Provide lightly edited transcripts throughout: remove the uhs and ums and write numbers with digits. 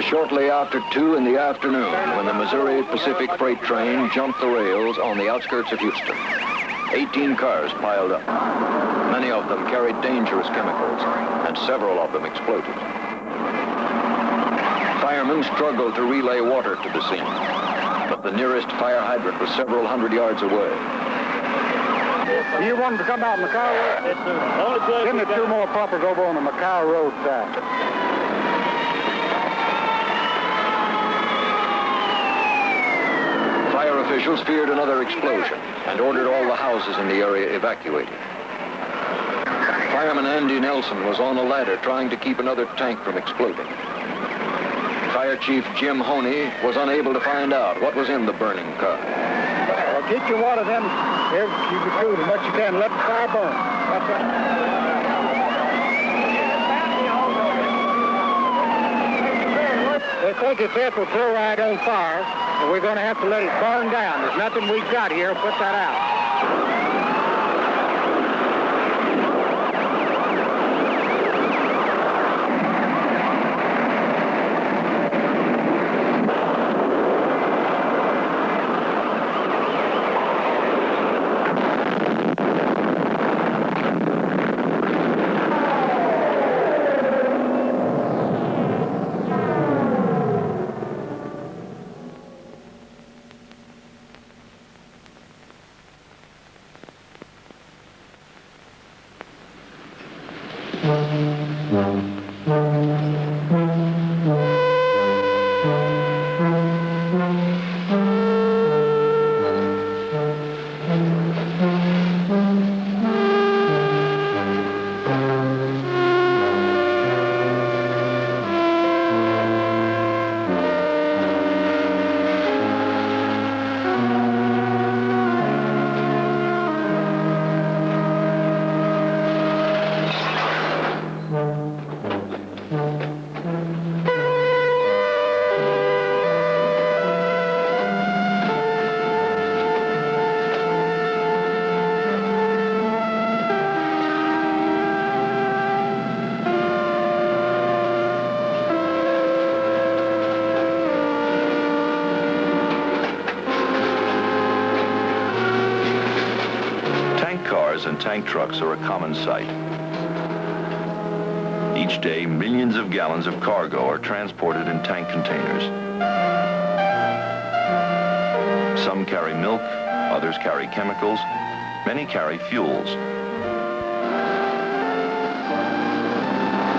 shortly after 2 in the afternoon when the Missouri Pacific freight train jumped the rails on the outskirts of Houston. 18 cars piled up. Many of them carried dangerous chemicals, and several of them exploded. Firemen struggled to relay water to the scene, but the nearest fire hydrant was several hundred yards away. You want them to come out Macau Road? Yes, sir. Only place Send the two more puppers over on the Macau Road side. Fire officials feared another explosion and ordered all the houses in the area evacuated. Fireman Andy Nelson was on a ladder trying to keep another tank from exploding. Fire Chief Jim Honey was unable to find out what was in the burning car. Keep your water then. Here, you can shoot as much as you can. Let the fire burn. That's right. They think it's ethyl chloride on fire, and we're going to have to let it burn down. There's nothing we've got here to put that out. And tank trucks are a common sight. Each day, millions of gallons of cargo are transported in tank containers. Some carry milk, others carry chemicals, many carry fuels.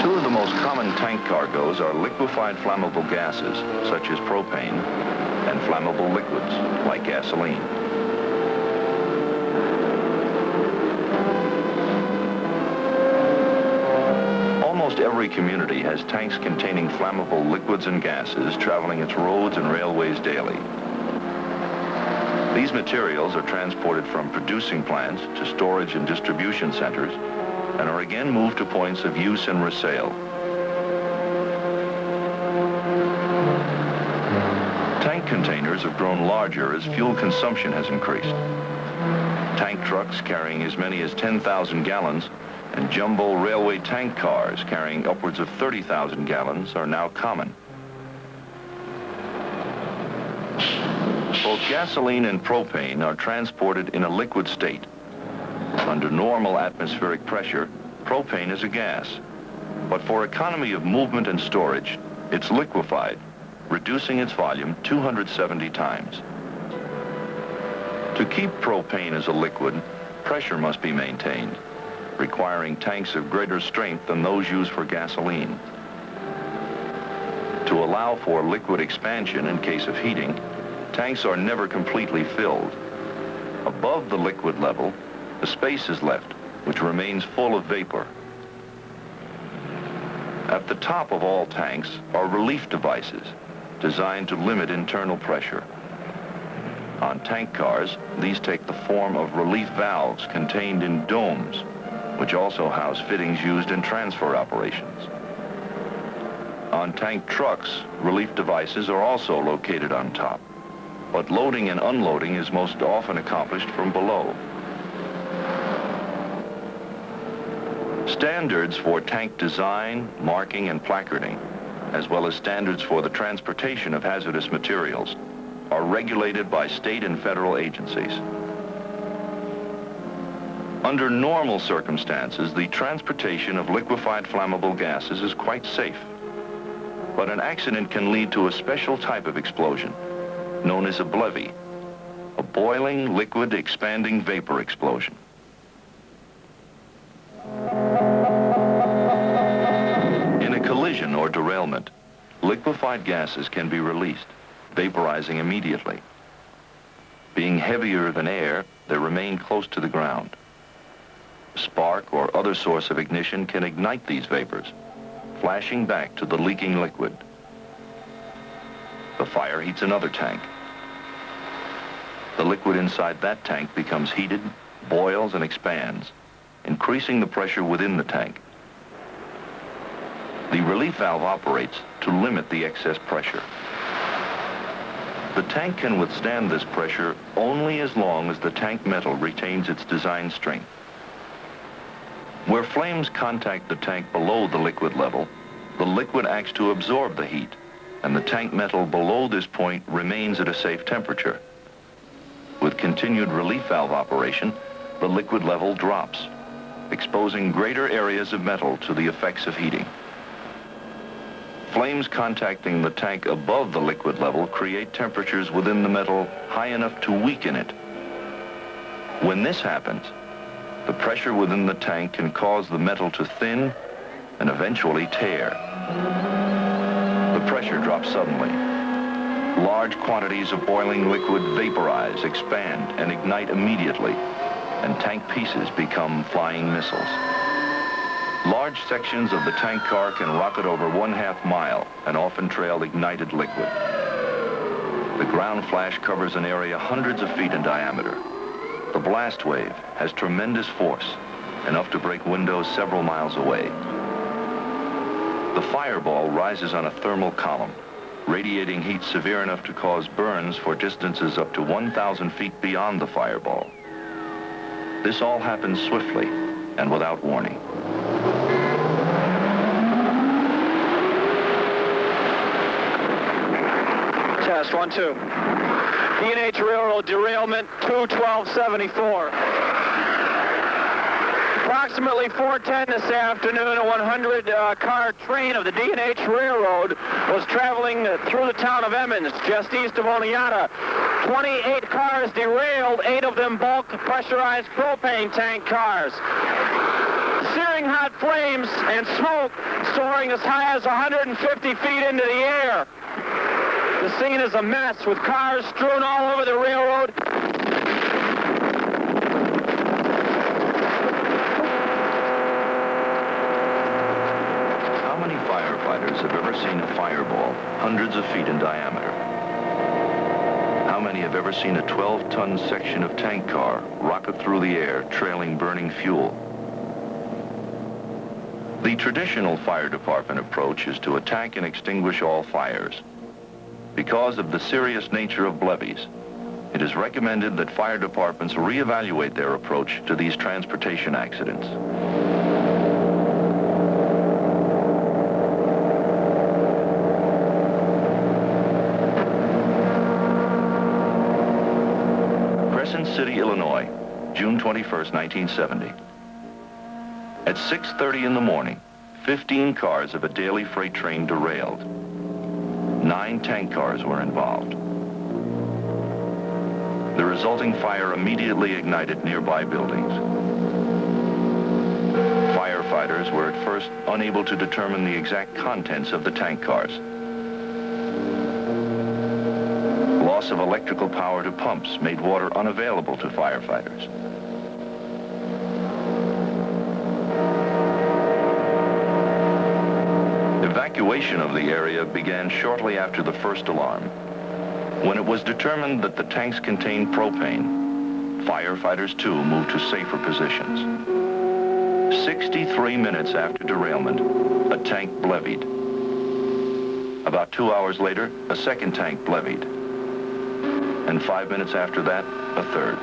Two of the most common tank cargoes are liquefied flammable gases, such as propane, and flammable liquids, like gasoline. Almost every community has tanks containing flammable liquids and gases traveling its roads and railways daily. These materials are transported from producing plants to storage and distribution centers and are again moved to points of use and resale. Tank containers have grown larger as fuel consumption has increased. Tank trucks carrying as many as 10,000 gallons and jumbo railway tank cars carrying upwards of 30,000 gallons are now common. Both gasoline and propane are transported in a liquid state. Under normal atmospheric pressure, propane is a gas, but for economy of movement and storage, it's liquefied, reducing its volume 270 times. To keep propane as a liquid, pressure must be maintained, requiring tanks of greater strength than those used for gasoline. To allow for liquid expansion in case of heating, tanks are never completely filled. Above the liquid level, a space is left, which remains full of vapor. At the top of all tanks are relief devices designed to limit internal pressure. On tank cars, these take the form of relief valves contained in domes, which also house fittings used in transfer operations. On tank trucks, relief devices are also located on top, but loading and unloading is most often accomplished from below. Standards for tank design, marking, and placarding as well as standards for the transportation of hazardous materials, are regulated by state and federal agencies. Under normal circumstances, the transportation of liquefied flammable gases is quite safe. But an accident can lead to a special type of explosion, known as a BLEVE, a boiling, liquid, expanding vapor explosion. In a collision or derailment, liquefied gases can be released, vaporizing immediately. Being heavier than air, they remain close to the ground. A spark or other source of ignition can ignite these vapors, flashing back to the leaking liquid. The fire heats another tank. The liquid inside that tank becomes heated, boils, and expands, increasing the pressure within the tank. The relief valve operates to limit the excess pressure. The tank can withstand this pressure only as long as the tank metal retains its design strength. Where flames contact the tank below the liquid level, the liquid acts to absorb the heat, and the tank metal below this point remains at a safe temperature. With continued relief valve operation, the liquid level drops, exposing greater areas of metal to the effects of heating. Flames contacting the tank above the liquid level create temperatures within the metal high enough to weaken it. When this happens, the pressure within the tank can cause the metal to thin and eventually tear. The pressure drops suddenly. Large quantities of boiling liquid vaporize, expand, and ignite immediately, and tank pieces become flying missiles. Large sections of the tank car can rocket over 1/2 mile and often trail ignited liquid. The ground flash covers an area hundreds of feet in diameter. The blast wave has tremendous force, enough to break windows several miles away. The fireball rises on a thermal column, radiating heat severe enough to cause burns for distances up to 1,000 feet beyond the fireball. This all happens swiftly and without warning. Test 1-2. D&H Railroad derailment 2/12/74. Approximately 4:10 this afternoon, a 100-car train of the D&H Railroad was traveling through the town of Emmons, just east of Oneonta. 28 cars derailed, 8 of them bulk pressurized propane tank cars. Searing hot flames and smoke soaring as high as 150 feet into the air. The scene is a mess with cars strewn all over the railroad. How many firefighters have ever seen a fireball hundreds of feet in diameter? How many have ever seen a 12-ton section of tank car rocket through the air trailing burning fuel? The traditional fire department approach is to attack and extinguish all fires. Because of the serious nature of BLEVEs, it is recommended that fire departments reevaluate their approach to these transportation accidents. Crescent City, Illinois, June 21st, 1970. At 6:30 in the morning, 15 cars of a daily freight train derailed. 9 tank cars were involved. The resulting fire immediately ignited nearby buildings. Firefighters were at first unable to determine the exact contents of the tank cars. Loss of electrical power to pumps made water unavailable to firefighters. Evacuation of the area began shortly after the first alarm. When it was determined that the tanks contained propane, firefighters too moved to safer positions. 63 minutes after derailment, a tank BLEVE'd. About 2 hours later, a second tank BLEVE'd. And 5 minutes after that, a third.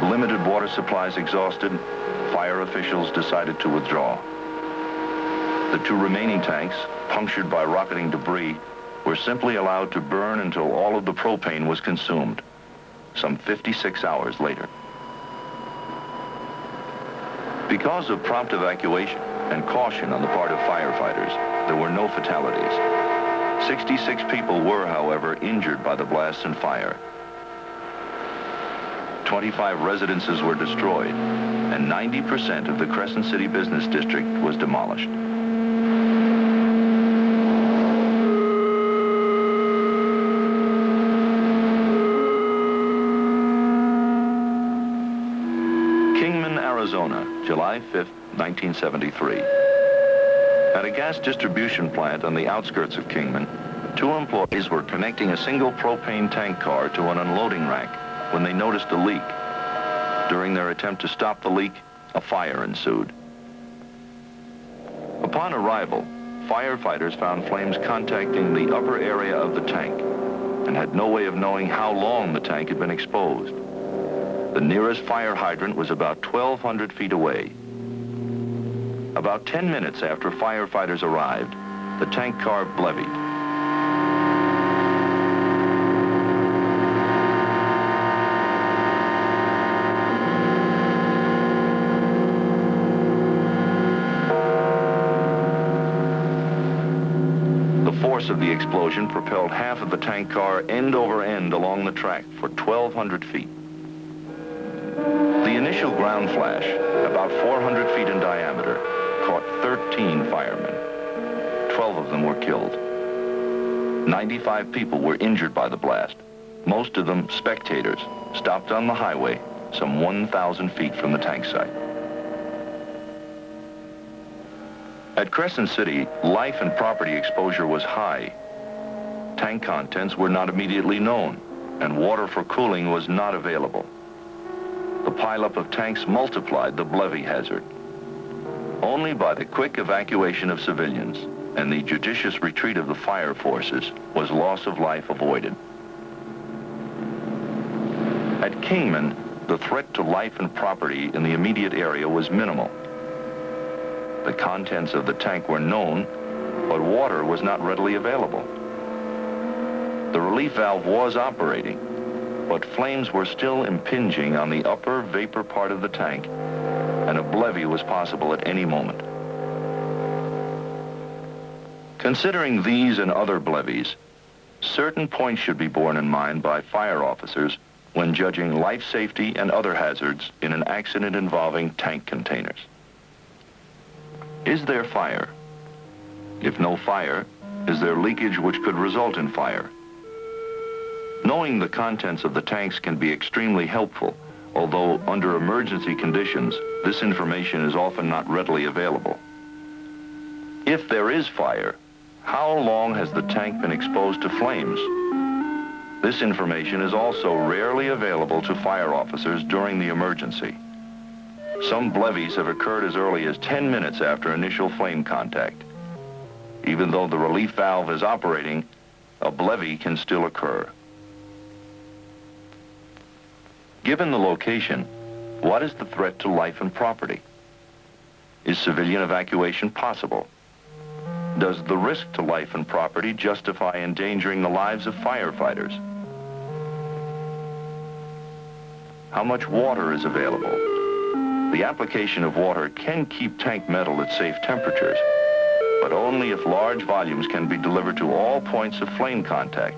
With limited water supplies exhausted, fire officials decided to withdraw. The 2 remaining tanks, punctured by rocketing debris, were simply allowed to burn until all of the propane was consumed, some 56 hours later. Because of prompt evacuation and caution on the part of firefighters, there were no fatalities. 66 people were, however, injured by the blast and fire. 25 residences were destroyed, and 90% of the Crescent City Business District was demolished. Kingman, Arizona, July 5th, 1973. At a gas distribution plant on the outskirts of Kingman, 2 employees were connecting a single propane tank car to an unloading rack when they noticed a leak. During their attempt to stop the leak, a fire ensued. Upon arrival, firefighters found flames contacting the upper area of the tank and had no way of knowing how long the tank had been exposed. The nearest fire hydrant was about 1,200 feet away. About 10 minutes after firefighters arrived, the tank car blevied. The force of the explosion propelled half of the tank car end over end along the track for 1,200 feet. The initial ground flash, about 400 feet in diameter, caught 13 firemen. 12 of them were killed. 95 people were injured by the blast, most of them spectators, stopped on the highway some 1,000 feet from the tank site. At Crescent City, life and property exposure was high. Tank contents were not immediately known, and water for cooling was not available. The pileup of tanks multiplied the BLEVE hazard. Only by the quick evacuation of civilians and the judicious retreat of the fire forces was loss of life avoided. At Kingman, the threat to life and property in the immediate area was minimal. The contents of the tank were known, but water was not readily available. The relief valve was operating, but flames were still impinging on the upper vapor part of the tank, and a BLEVE was possible at any moment. Considering these and other BLEVEs, certain points should be borne in mind by fire officers when judging life safety and other hazards in an accident involving tank containers. Is there fire? If no fire, is there leakage which could result in fire? Knowing the contents of the tanks can be extremely helpful, although under emergency conditions, this information is often not readily available. If there is fire, how long has the tank been exposed to flames? This information is also rarely available to fire officers during the emergency. Some BLEVEs have occurred as early as 10 minutes after initial flame contact. Even though the relief valve is operating, a BLEVE can still occur. Given the location, what is the threat to life and property? Is civilian evacuation possible? Does the risk to life and property justify endangering the lives of firefighters? How much water is available? The application of water can keep tank metal at safe temperatures, but only if large volumes can be delivered to all points of flame contact.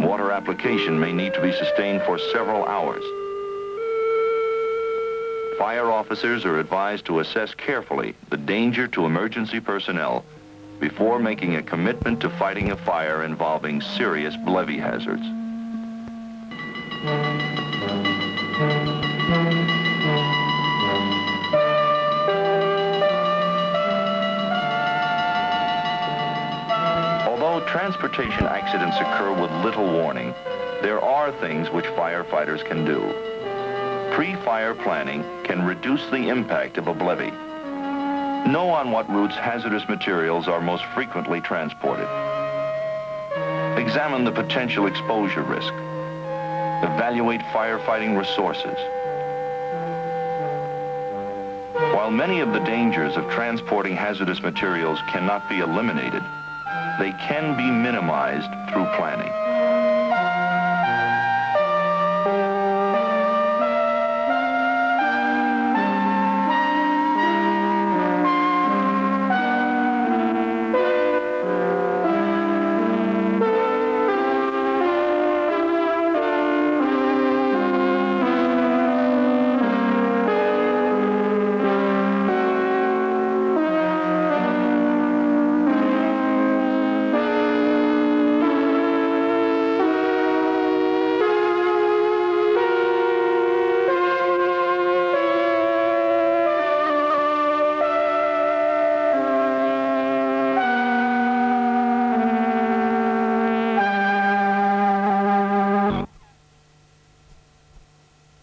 Water application may need to be sustained for several hours. Fire officers are advised to assess carefully the danger to emergency personnel before making a commitment to fighting a fire involving serious BLEVE hazards. Although transportation accidents occur with little warning, there are things which firefighters can do. Pre-fire planning can reduce the impact of a BLEVE. Know on what routes hazardous materials are most frequently transported. Examine the potential exposure risk. Evaluate firefighting resources. While many of the dangers of transporting hazardous materials cannot be eliminated, they can be minimized through planning.